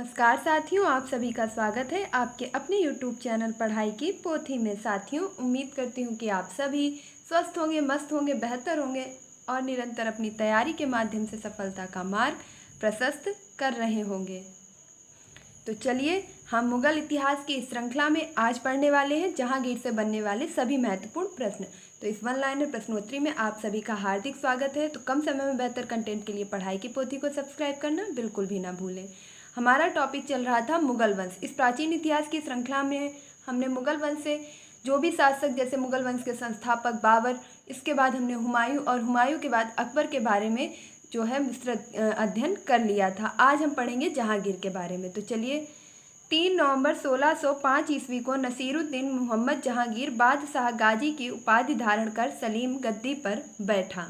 नमस्कार साथियों, आप सभी का स्वागत है आपके अपने YouTube चैनल पढ़ाई की पोथी में। साथियों, उम्मीद करती हूँ कि आप सभी स्वस्थ होंगे, मस्त होंगे, बेहतर होंगे और निरंतर अपनी तैयारी के माध्यम से सफलता का मार्ग प्रशस्त कर रहे होंगे। तो चलिए, हम मुगल इतिहास की इस श्रृंखला में आज पढ़ने वाले हैं जहांगीर से बनने वाले सभी महत्वपूर्ण प्रश्न। तो इस वन लाइनर प्रश्नोत्तरी में आप सभी का हार्दिक स्वागत है। तो कम समय में बेहतर कंटेंट के लिए पढ़ाई की पोथी को सब्सक्राइब करना बिल्कुल भी ना भूलें। हमारा टॉपिक चल रहा था मुगल वंश। इस प्राचीन इतिहास की श्रृंखला में हमने मुगल वंश से जो भी शासक, जैसे मुगल वंश के संस्थापक बाबर, इसके बाद हमने हुमायूं और हुमायूं के बाद अकबर के बारे में जो है विस्तृत अध्ययन कर लिया था। आज हम पढ़ेंगे जहांगीर के बारे में। तो चलिए, 3 नवंबर 1605 ईस्वी को नसीरुद्दीन मोहम्मद जहांगीर बादशाह गाजी की उपाधि धारण कर सलीम गद्दी पर बैठा।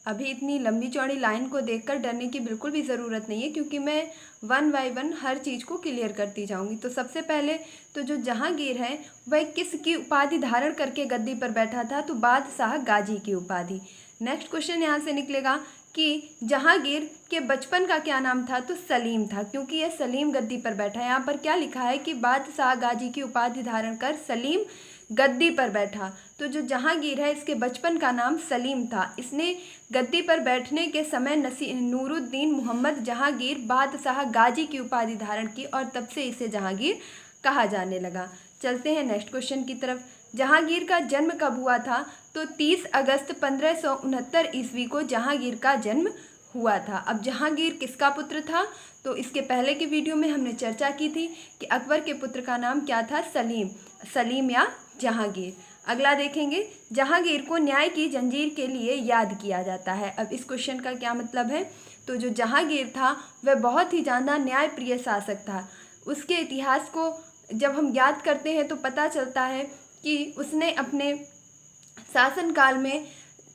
अभी इतनी लंबी चौड़ी लाइन को देखकर डरने की बिल्कुल भी ज़रूरत नहीं है, क्योंकि मैं वन बाय वन हर चीज़ को क्लियर करती जाऊंगी। तो सबसे पहले तो जो जहांगीर है वह किसकी उपाधि धारण करके गद्दी पर बैठा था? तो बादशाह गाजी की उपाधि। नेक्स्ट क्वेश्चन यहाँ से निकलेगा कि जहांगीर के बचपन का क्या नाम था? तो सलीम था, क्योंकि यह सलीम गद्दी पर बैठा है। यहाँ पर क्या लिखा है कि बादशाह गाजी की उपाधि धारण कर सलीम गद्दी पर बैठा। तो जो जहांगीर है इसके बचपन का नाम सलीम था। इसने गद्दी पर बैठने के समय नूरुद्दीन मोहम्मद जहांगीर बादशाह गाजी की उपाधि धारण की और तब से इसे जहांगीर कहा जाने लगा। चलते हैं नेक्स्ट क्वेश्चन की तरफ। जहांगीर का जन्म कब हुआ था? तो 30 अगस्त 1569 ईस्वी को जहांगीर का जन्म हुआ था। अब जहांगीर किसका पुत्र था? तो इसके पहले की वीडियो में हमने चर्चा की थी कि अकबर के पुत्र का नाम क्या था? सलीम या जहांगीर। अगला देखेंगे, जहांगीर को न्याय की जंजीर के लिए याद किया जाता है। अब इस क्वेश्चन का क्या मतलब है? तो जो जहांगीर था वह बहुत ही ज़्यादा न्यायप्रिय शासक था। उसके इतिहास को जब हम याद करते हैं तो पता चलता है कि उसने अपने शासनकाल में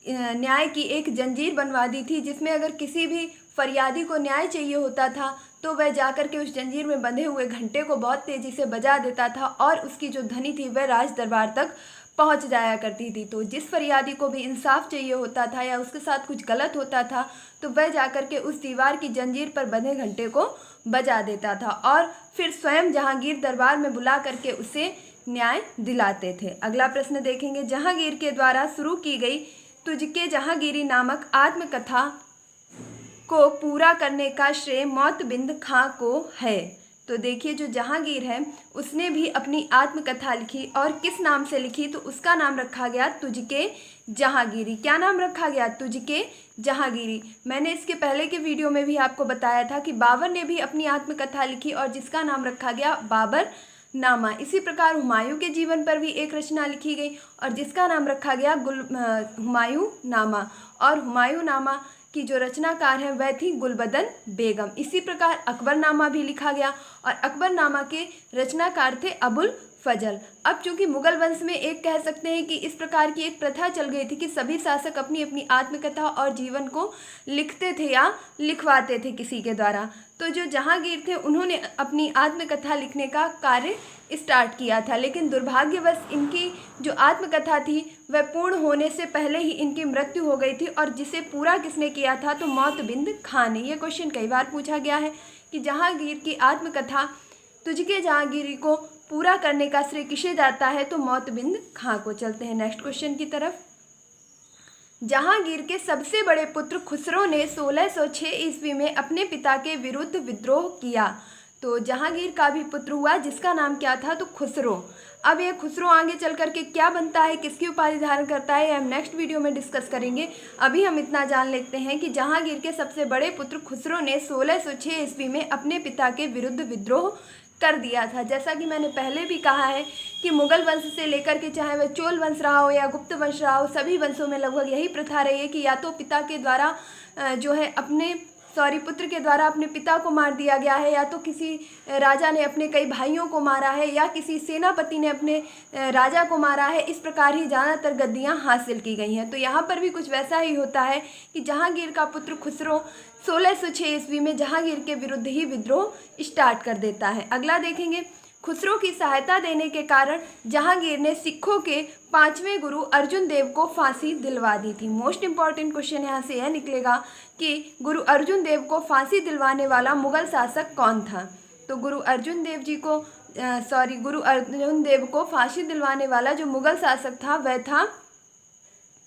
न्याय की एक जंजीर बनवा दी थी, जिसमें अगर किसी भी फरियादी को न्याय चाहिए होता था तो वह जाकर के उस जंजीर में बंधे हुए घंटे को बहुत तेज़ी से बजा देता था और उसकी जो ध्वनि थी वह राज दरबार तक पहुंच जाया करती थी। तो जिस फरियादी को भी इंसाफ चाहिए होता था या उसके साथ कुछ गलत होता था तो वह जाकर के उस दीवार की जंजीर पर बंधे घंटे को बजा देता था और फिर स्वयं जहांगीर दरबार में बुला करके उसे न्याय दिलाते थे। अगला प्रश्न देखेंगे, जहांगीर के द्वारा शुरू की गई तुझके जहांगीरी नामक आत्मकथा को पूरा करने का श्रेय मोतबिंद खां को है। तो देखिए, जो जहांगीर है उसने भी अपनी आत्मकथा लिखी और किस नाम से लिखी? तो उसका नाम रखा गया तुझके जहांगीरी। क्या नाम रखा गया? तुझके जहांगीरी। मैंने इसके पहले के वीडियो में भी आपको बताया था कि बाबर ने भी अपनी आत्मकथा लिखी और जिसका नाम रखा गया बाबर नामा। इसी प्रकार हुमायूं के जीवन पर भी एक रचना लिखी गई और जिसका नाम रखा गया हुमायूं नामा। और हुमायूं नामा की जो रचनाकार है वह थी गुलबदन बेगम। इसी प्रकार अकबरनामा भी लिखा गया और अकबरनामा के रचनाकार थे अबुल फजल। अब चूंकि मुगल वंश में एक कह सकते हैं कि इस प्रकार की एक प्रथा चल गई थी कि सभी शासक अपनी अपनी आत्मकथा और जीवन को लिखते थे या लिखवाते थे किसी के द्वारा। तो जो जहांगीर थे उन्होंने अपनी आत्मकथा लिखने का कार्य स्टार्ट किया था, लेकिन दुर्भाग्यवश इनकी जो आत्मकथा थी वह पूर्ण होने से पहले ही इनकी मृत्यु हो गई थी। और जिसे पूरा किसने किया था? तो मोतबिंद खां ने। यह क्वेश्चन कई बार पूछा गया है कि जहांगीर की आत्मकथा तुझके जहांगीरी को पूरा करने का श्रेय किसे जाता है? तो मोतबिंद खां को। चलते हैं नेक्स्ट क्वेश्चन की तरफ। जहांगीर के सबसे बड़े पुत्र खुसरो ने 1606 ईस्वी में अपने पिता के विरुद्ध विद्रोह किया। तो जहांगीर का भी पुत्र हुआ जिसका नाम क्या था? तो खुसरो। अब यह खुसरो आगे चल करके क्या बनता है, किसकी उपाधि धारण करता है, हम नेक्स्ट वीडियो में डिस्कस करेंगे। अभी हम इतना जान लेते हैं कि जहांगीर के सबसे बड़े पुत्र खुसरो ने 1606 ईस्वी में अपने पिता के विरुद्ध विद्रोह कर दिया था। जैसा कि मैंने पहले भी कहा है कि मुगल वंश से लेकर के चाहे वह चोल वंश रहा हो या गुप्त वंश रहा हो, सभी वंशों में लगभग यही प्रथा रही है कि या तो पिता के द्वारा पुत्र के द्वारा अपने पिता को मार दिया गया है, या तो किसी राजा ने अपने कई भाइयों को मारा है, या किसी सेनापति ने अपने राजा को मारा है। इस प्रकार ही ज़्यादातर गद्दियाँ हासिल की गई हैं। तो यहाँ पर भी कुछ वैसा ही होता है कि जहांगीर का पुत्र खुसरो 1606 ईस्वी में जहांगीर के विरुद्ध ही विद्रोह स्टार्ट कर देता है। अगला देखेंगे, खुसरो की सहायता देने के कारण जहांगीर ने सिखों के 5वें गुरु अर्जुन देव को फांसी दिलवा दी थी। मोस्ट इंपॉर्टेंट क्वेश्चन यहाँ से यह निकलेगा कि गुरु अर्जुन देव को फांसी दिलवाने वाला मुगल शासक कौन था। तो गुरु अर्जुन देव को फांसी दिलवाने वाला जो मुगल शासक था वह था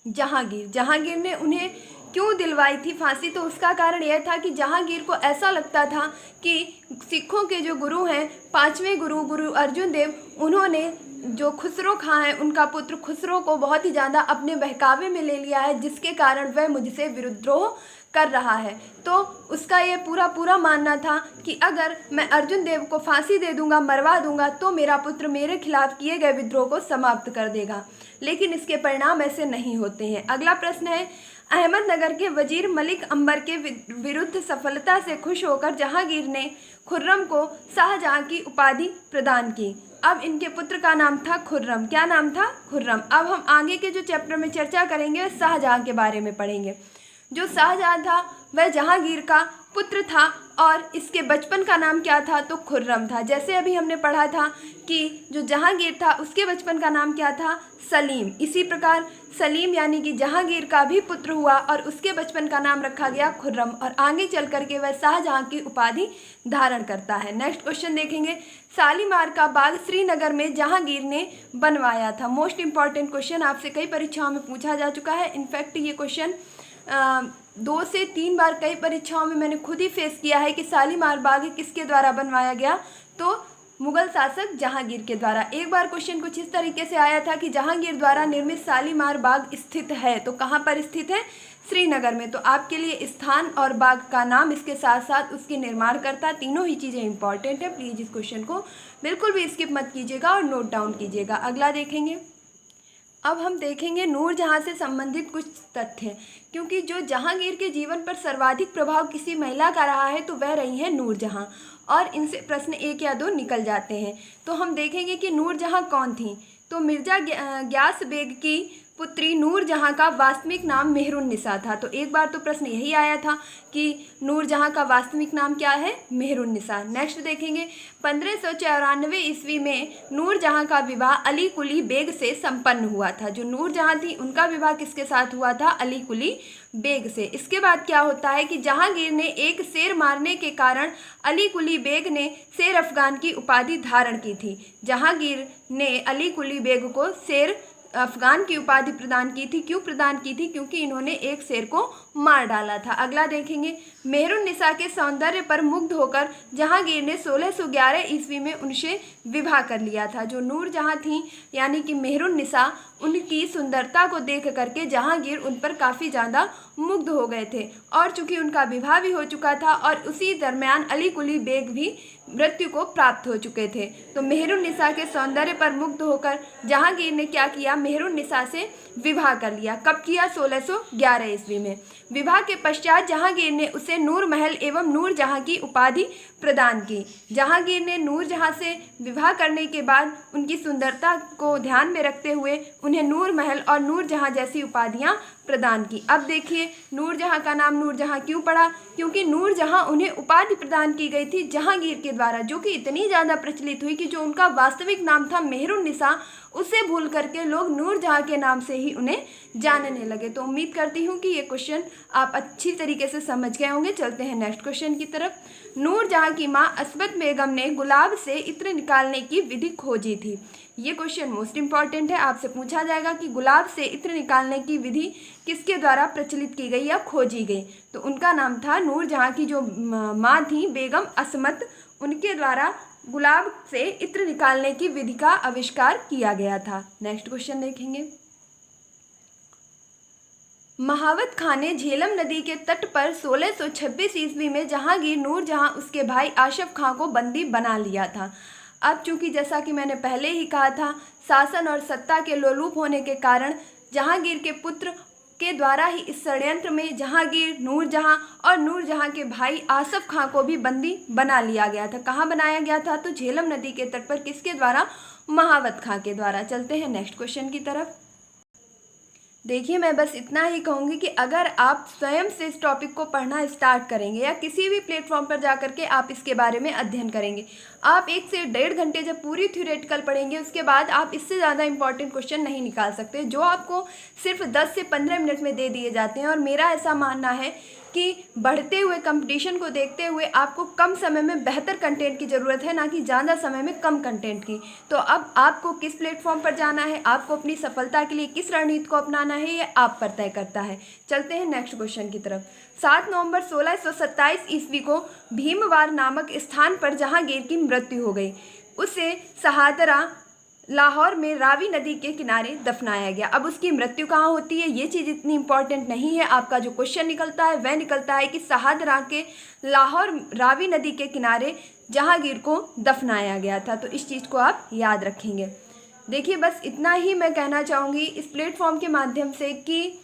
जहांगीर। जहांगीर ने उन्हें क्यों दिलवाई थी फांसी, तो उसका कारण यह था कि जहांगीर को ऐसा लगता था कि सिखों के जो गुरु हैं 5वें गुरु अर्जुन देव, उन्होंने जो खुसरो खां है उनका पुत्र खुसरो को बहुत ही ज़्यादा अपने बहकावे में ले लिया है, जिसके कारण वह मुझसे विद्रोह कर रहा है। तो उसका ये पूरा मानना था कि अगर मैं अर्जुन देव को फांसी दे दूंगा, मरवा दूंगा, तो मेरा पुत्र मेरे खिलाफ किए गए विद्रोह को समाप्त कर देगा। लेकिन इसके परिणाम ऐसे नहीं होते हैं। अगला प्रश्न है, अहमदनगर के वजीर मलिक अंबर के विरुद्ध सफलता से खुश होकर जहांगीर ने खुर्रम को शाहजहां की उपाधि प्रदान की। अब इनके पुत्र का नाम था खुर्रम। क्या नाम था? खुर्रम। अब हम आगे के जो चैप्टर में चर्चा करेंगे वह शाहजहां के बारे में पढ़ेंगे। जो शाहजहां था वह जहांगीर का पुत्र था और इसके बचपन का नाम क्या था? तो खुर्रम था। जैसे अभी हमने पढ़ा था कि जो जहांगीर था उसके बचपन का नाम क्या था? सलीम। इसी प्रकार सलीम यानी कि जहांगीर का भी पुत्र हुआ और उसके बचपन का नाम रखा गया खुर्रम, और आगे चल करके वह शाहजहां की उपाधि धारण करता है। नेक्स्ट क्वेश्चन देखेंगे, शालीमार का बाग श्रीनगर में जहांगीर ने बनवाया था। मोस्ट इंपॉर्टेंट क्वेश्चन, आपसे कई परीक्षाओं में पूछा जा चुका है। इनफैक्ट ये क्वेश्चन 2 से 3 बार कई परीक्षाओं में मैंने खुद ही फेस किया है कि शालीमार बाग किसके द्वारा बनवाया गया, तो मुगल शासक जहांगीर के द्वारा। एक बार क्वेश्चन कुछ इस तरीके से आया था कि जहांगीर द्वारा निर्मित शालीमार बाग स्थित है, तो कहाँ पर स्थित है? श्रीनगर में। तो आपके लिए स्थान और बाग का नाम, इसके साथ साथ उसके निर्माणकर्ता, तीनों ही चीज़ें इंपॉर्टेंट है। प्लीज़ इस क्वेश्चन को बिल्कुल भी स्किप मत कीजिएगा और नोट डाउन कीजिएगा। अगला देखेंगे, अब हम देखेंगे नूरजहां से संबंधित कुछ तथ्य, क्योंकि जो जहांगीर के जीवन पर सर्वाधिक प्रभाव किसी महिला का रहा है तो वह रही है नूरजहां, और इनसे प्रश्न 1 या 2 निकल जाते हैं। तो हम देखेंगे कि नूरजहां कौन थी। तो मिर्जा ग्यास बेग की पुत्री नूरजहां का वास्तविक नाम मेहरुन्निसा था। तो एक बार तो प्रश्न यही आया था कि नूरजहां का वास्तविक नाम क्या है? मेहरुन्निसा। नेक्स्ट देखेंगे, 1594 ईस्वी में नूरजहां का विवाह अली कुली बेग से संपन्न हुआ था। जो नूरजहां थी उनका विवाह किसके साथ हुआ था? अली कुली बेग से। इसके बाद क्या होता है कि जहांगीर ने एक शेर मारने के कारण अली कुली बेग ने शेर अफगान की उपाधि धारण की थी। जहांगीर ने अली कुली बेग को शेर अफगान की उपाधि प्रदान की थी। क्यों प्रदान की थी? क्योंकि इन्होंने एक शेर को मार डाला था। अगला देखेंगे, मेहरुन्निसा के सौंदर्य पर मुग्ध होकर जहांगीर ने 1611 ईस्वी में उनसे विवाह कर लिया था। जो नूरजहां थी यानी कि मेहरुन्निसा, उनकी सुंदरता को देख करके जहांगीर उन पर काफ़ी ज़्यादा मुग्ध हो गए थे, और चूंकि उनका विवाह भी हो चुका था और उसी दरमियान अली कुली बेग भी मृत्यु को प्राप्त हो चुके थे। तो मेहरुन्निसा के सौंदर्य पर मुग्ध होकर जहांगीर ने क्या किया? मेहरुन्निसा से विवाह कर लिया। कब किया? 1611 ईस्वी में। विवाह के पश्चात जहांगीर ने उसे नूर महल एवं नूरजहां की उपाधि प्रदान की। जहांगीर ने नूरजहां से विवाह करने के बाद उनकी सुंदरता को ध्यान में रखते हुए उन्हें नूर महल और नूरजहां जैसी उपाधियां प्रदान की। अब देखिए, नूरजहां का नाम नूरजहां क्यों पड़ा? क्योंकि नूरजहां उन्हें उपाधि प्रदान की गई थी जहांगीर के द्वारा, जो कि इतनी ज़्यादा प्रचलित हुई कि जो उनका वास्तविक नाम था मेहरुन्निसा, उसे भूल करके लोग नूरजहां के नाम से ही उन्हें जानने लगे। तो उम्मीद करती हूँ कि ये क्वेश्चन आप अच्छी तरीके से समझ गए होंगे। चलते हैं नेक्स्ट क्वेश्चन की तरफ। नूरजहां की माँ अस्मत बेगम ने गुलाब से इत्र निकालने की विधि खोजी थी। ये क्वेश्चन मोस्ट इंपॉर्टेंट है। आपसे पूछा जाएगा कि गुलाब से इत्र निकालने की विधि किसके द्वारा प्रचलित की गई या खोजी गई? तो उनका नाम था नूरजहां की जो माँ थी बेगम अस्मत, उनके द्वारा गुलाब से इत्र निकालने की विधि का आविष्कार किया गया था। नेक्स्ट क्वेश्चन देखेंगे, महावत खां ने झेलम नदी के तट पर 1626 ईस्वी में जहांगीर नूरजहां उसके भाई आशफ खां को बंदी बना लिया था। अब चूंकि जैसा कि मैंने पहले ही कहा था, शासन और सत्ता के लोलुप होने के कारण जहांगीर के पुत्र के द्वारा ही इस षड्यंत्र में जहांगीर, नूरजहां और नूरजहां के भाई आसफ खां को भी बंदी बना लिया गया था। कहाँ बनाया गया था? तो झेलम नदी के तट पर। किसके द्वारा? महावत खां के द्वारा। चलते हैं नेक्स्ट क्वेश्चन की तरफ। देखिए, मैं बस इतना ही कहूँगी कि अगर आप स्वयं से इस टॉपिक को पढ़ना स्टार्ट करेंगे या किसी भी प्लेटफॉर्म पर जा करके आप इसके बारे में अध्ययन करेंगे, आप 1 से 1.5 घंटे जब पूरी थ्योरेटिकल पढ़ेंगे, उसके बाद आप इससे ज़्यादा इंपॉर्टेंट क्वेश्चन नहीं निकाल सकते जो आपको सिर्फ 10 से 15 मिनट में दे दिए जाते हैं। और मेरा ऐसा मानना है कि बढ़ते हुए कंपटीशन को देखते हुए आपको कम समय में बेहतर कंटेंट की ज़रूरत है, ना कि ज़्यादा समय में कम कंटेंट की। तो अब आपको किस प्लेटफॉर्म पर जाना है, आपको अपनी सफलता के लिए किस रणनीति को अपनाना है, ये आप पर तय करता है। चलते हैं नेक्स्ट क्वेश्चन की तरफ। 7 नवंबर 1627 ईस्वी को भीमवार नामक स्थान पर जहांगीर की मृत्यु हो गई। उसे शहादरा लाहौर में रावी नदी के किनारे दफनाया गया। अब उसकी मृत्यु कहाँ होती है, ये चीज़ इतनी इंपॉर्टेंट नहीं है। आपका जो क्वेश्चन निकलता है वह निकलता है कि शहादरा के लाहौर रावी नदी के किनारे जहांगीर को दफनाया गया था। तो इस चीज़ को आप याद रखेंगे। देखिए, बस इतना ही मैं कहना चाहूँगी इस प्लेटफॉर्म के माध्यम से कि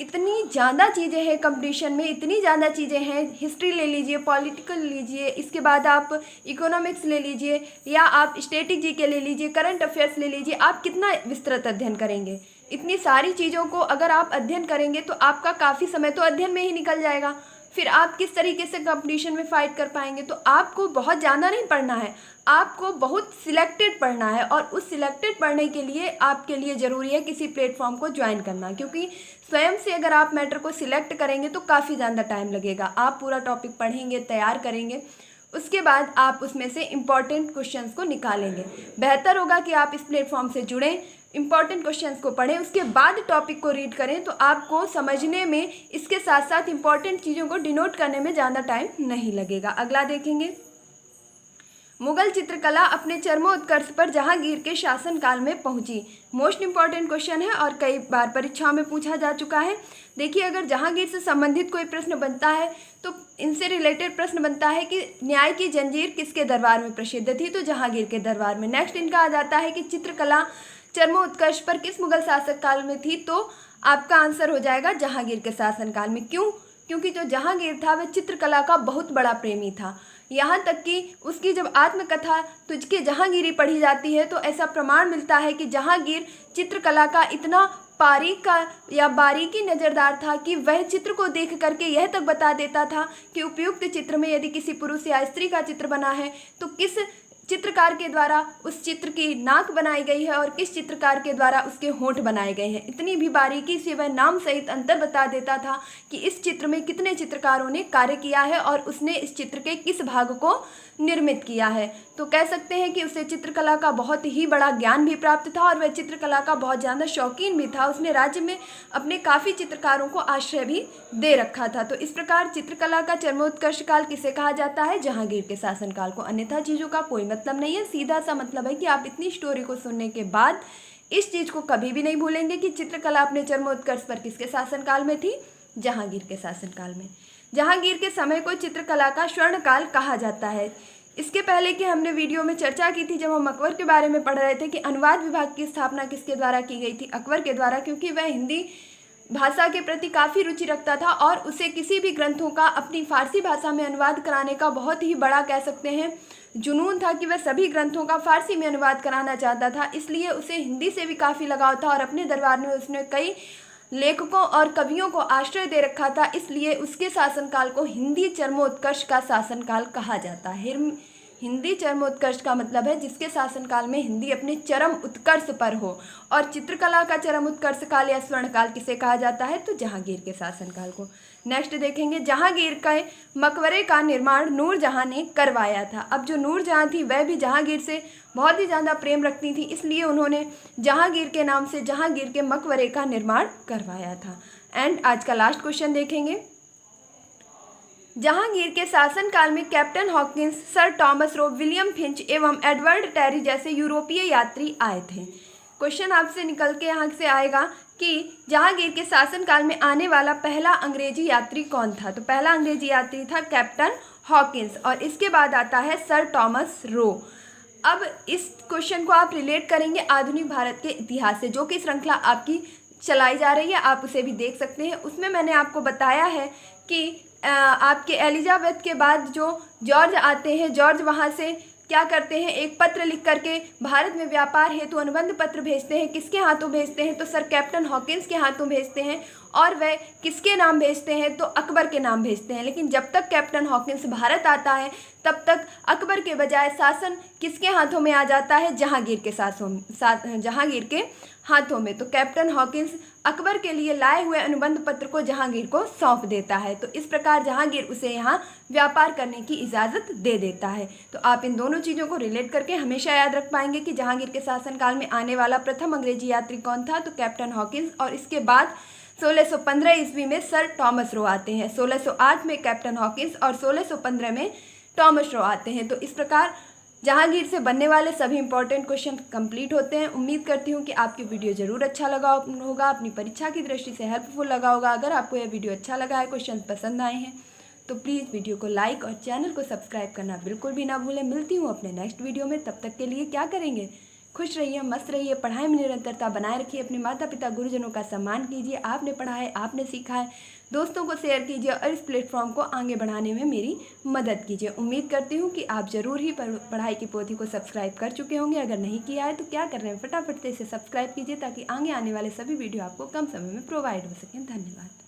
इतनी ज़्यादा चीज़ें हैं कंपटीशन में, इतनी ज़्यादा चीज़ें हैं। हिस्ट्री ले लीजिए, पॉलिटिकल लीजिए, इसके बाद आप इकोनॉमिक्स ले लीजिए या आप स्टैटिक जीके ले लीजिए, करंट अफेयर्स ले लीजिए। आप कितना विस्तृत अध्ययन करेंगे? इतनी सारी चीज़ों को अगर आप अध्ययन करेंगे तो आपका काफ़ी समय तो अध्ययन में ही निकल जाएगा। फिर आप किस तरीके से कंपटीशन में फाइट कर पाएंगे? तो आपको बहुत ज़्यादा नहीं पढ़ना है, आपको बहुत सिलेक्टेड पढ़ना है। और उस सिलेक्टेड पढ़ने के लिए आपके लिए ज़रूरी है किसी प्लेटफॉर्म को ज्वाइन करना, क्योंकि स्वयं से अगर आप मैटर को सिलेक्ट करेंगे तो काफ़ी ज़्यादा टाइम लगेगा। आप पूरा टॉपिक पढ़ेंगे, तैयार करेंगे, उसके बाद आप उसमें से इम्पॉर्टेंट क्वेश्चंस को निकालेंगे। बेहतर होगा कि आप इस प्लेटफॉर्म से जुड़ें, इम्पॉर्टेंट क्वेश्चंस को पढ़ें, उसके बाद टॉपिक को रीड करें, तो आपको समझने में इसके साथ साथ इम्पॉर्टेंट चीज़ों को डिनोट करने में ज़्यादा टाइम नहीं लगेगा। अगला देखेंगे, मुगल चित्रकला अपने चरमोत्कर्ष पर जहांगीर के शासनकाल में पहुंची। मोस्ट इंपॉर्टेंट क्वेश्चन है और कई बार परीक्षाओं में पूछा जा चुका है। देखिए, अगर जहांगीर से संबंधित कोई प्रश्न बनता है तो इनसे रिलेटेड प्रश्न बनता है कि न्याय की जंजीर किसके दरबार में प्रसिद्ध थी, तो जहांगीर के दरबार में। नेक्स्ट इनका आ जाता है कि चित्रकला चरमोत्कर्ष पर किस मुगल शासक काल में थी, तो आपका आंसर हो जाएगा जहांगीर के शासनकाल में। क्यों? क्योंकि जो जहांगीर था वह चित्रकला का बहुत बड़ा प्रेमी था। यहाँ तक कि उसकी जब आत्मकथा तुझके जहांगीरी पढ़ी जाती है तो ऐसा प्रमाण मिलता है कि जहांगीर चित्रकला का इतना बारीकी नज़रदार था कि वह चित्र को देख करके यह तक बता देता था कि उपयुक्त चित्र में यदि किसी पुरुष या स्त्री का चित्र बना है तो किस चित्रकार के द्वारा उस चित्र की नाक बनाई गई है और किस चित्रकार के द्वारा उसके होंठ बनाए गए हैं। इतनी भी बारीकी से वह नाम सहित अंतर बता देता था कि इस चित्र में कितने चित्रकारों ने कार्य किया है और उसने इस चित्र के किस भाग को निर्मित किया है। तो कह सकते हैं कि उसे चित्रकला का बहुत ही बड़ा ज्ञान भी प्राप्त था और वह चित्रकला का बहुत ज़्यादा शौकीन भी था। उसने राज्य में अपने काफ़ी चित्रकारों को आश्रय भी दे रखा था। तो इस प्रकार चित्रकला का चरमोत्कर्ष काल किसे कहा जाता है? जहांगीर के शासनकाल को। अन्यथा चीज़ों का कोई मतलब नहीं है, सीधा सा मतलब है कि आप इतनी स्टोरी को सुनने के बाद इस चीज़ को कभी भी नहीं भूलेंगे कि चित्रकला अपने चरमोत्कर्ष पर किसके शासनकाल में थी? जहांगीर के शासनकाल में। जहांगीर के समय को चित्रकला का स्वर्णकाल कहा जाता है। इसके पहले कि हमने वीडियो में चर्चा की थी जब हम अकबर के बारे में पढ़ रहे थे कि अनुवाद विभाग की स्थापना किसके द्वारा की गई थी? अकबर के द्वारा, क्योंकि वह हिंदी भाषा के प्रति काफ़ी रुचि रखता था और उसे किसी भी ग्रंथों का अपनी फारसी भाषा में अनुवाद कराने का बहुत ही बड़ा कह सकते हैं जुनून था कि वह सभी ग्रंथों का फारसी में अनुवाद कराना चाहता था। इसलिए उसे हिंदी से भी काफ़ी लगाव था और अपने दरबार में उसने कई लेखकों और कवियों को आश्रय दे रखा था। इसलिए उसके शासनकाल को हिंदी चरमोत्कर्ष का शासनकाल कहा जाता है। हिंदी चरमोत्कर्ष का मतलब है जिसके शासनकाल में हिंदी अपने चरम उत्कर्ष पर हो। और चित्रकला का चरम उत्कर्ष काल या स्वर्णकाल किसे कहा जाता है? तो जहांगीर के शासनकाल को। नेक्स्ट देखेंगे, जहांगीर के मकबरे का निर्माण नूरजहां ने करवाया था। अब जो नूरजहां थी वह भी जहांगीर से बहुत ही ज़्यादा प्रेम रखती थी, इसलिए उन्होंने जहांगीर के नाम से जहांगीर के मकबरे का निर्माण करवाया था। एंड आज का लास्ट क्वेश्चन देखेंगे, जहांगीर के शासनकाल में captain Hawkins, sir Thomas Roe, William Finch एवं एडवर्ड टेरी जैसे यूरोपीय यात्री आए थे। क्वेश्चन आपसे निकल के यहाँ से आएगा कि जहांगीर के शासनकाल में आने वाला पहला अंग्रेजी यात्री कौन था? तो पहला अंग्रेजी यात्री था कैप्टन हॉकिंस और इसके बाद आता है सर टॉमस रो। अब इस क्वेश्चन को आप रिलेट करेंगे आधुनिक भारत के इतिहास से, जो कि श्रृंखला आपकी चलाई जा रही है, आप उसे भी देख सकते हैं। उसमें मैंने आपको बताया है कि आपके एलिजाबेथ के बाद जो जॉर्ज आते हैं, जॉर्ज वहाँ से क्या करते हैं, एक पत्र लिख करके भारत में व्यापार हेतु अनुबंध पत्र भेजते हैं। किसके हाथों भेजते हैं, तो सर कैप्टन हॉकिंस के हाथों भेजते हैं। और वह किसके नाम भेजते हैं, तो अकबर के नाम भेजते हैं। लेकिन जब तक कैप्टन हॉकिंस भारत आता है तब तक अकबर के बजाय शासन किसके हाथों में आ जाता है, जहांगीर के जहांगीर के हाथों में। तो कैप्टन हॉकिंस अकबर के लिए लाए हुए अनुबंध पत्र को जहांगीर को सौंप देता है। तो इस प्रकार जहांगीर उसे यहाँ व्यापार करने की इजाज़त दे देता है। तो आप इन दोनों चीज़ों को रिलेट करके हमेशा याद रख पाएंगे कि जहांगीर के शासनकाल में आने वाला प्रथम अंग्रेजी यात्री कौन था, तो कैप्टन हॉकिंस। और इसके बाद 1615 ईस्वी में सर टॉमस रो आते हैं। 1608 में कैप्टन हॉकिंस और 1615 में टॉमस रो आते हैं। तो इस प्रकार जहांगीर से बनने वाले सभी इंपॉर्टेंट क्वेश्चन कंप्लीट होते हैं। उम्मीद करती हूँ कि आपकी वीडियो जरूर अच्छा लगा होगा, अपनी परीक्षा की दृष्टि से हेल्पफुल लगा होगा। अगर आपको यह वीडियो अच्छा लगा है, क्वेश्चन पसंद आए हैं, तो प्लीज़ वीडियो को लाइक और चैनल को सब्सक्राइब करना बिल्कुल भी ना भूलें। मिलती हूँ अपने नेक्स्ट वीडियो में। तब तक के लिए क्या करेंगे, खुश रहिए, मस्त रहिए, पढ़ाई में निरंतरता बनाए रखिए, अपने माता पिता गुरुजनों का सम्मान कीजिए। आपने पढ़ा है, आपने सीखा है, दोस्तों को शेयर कीजिए और इस प्लेटफॉर्म को आगे बढ़ाने में मेरी मदद कीजिए। उम्मीद करती हूँ कि आप ज़रूर ही पढ़ाई की पोथी को सब्सक्राइब कर चुके होंगे। अगर नहीं किया है तो क्या कर रहे हैं, फटाफट से इसे सब्सक्राइब कीजिए ताकि आगे आने वाले सभी वीडियो आपको कम समय में प्रोवाइड हो सकें। धन्यवाद।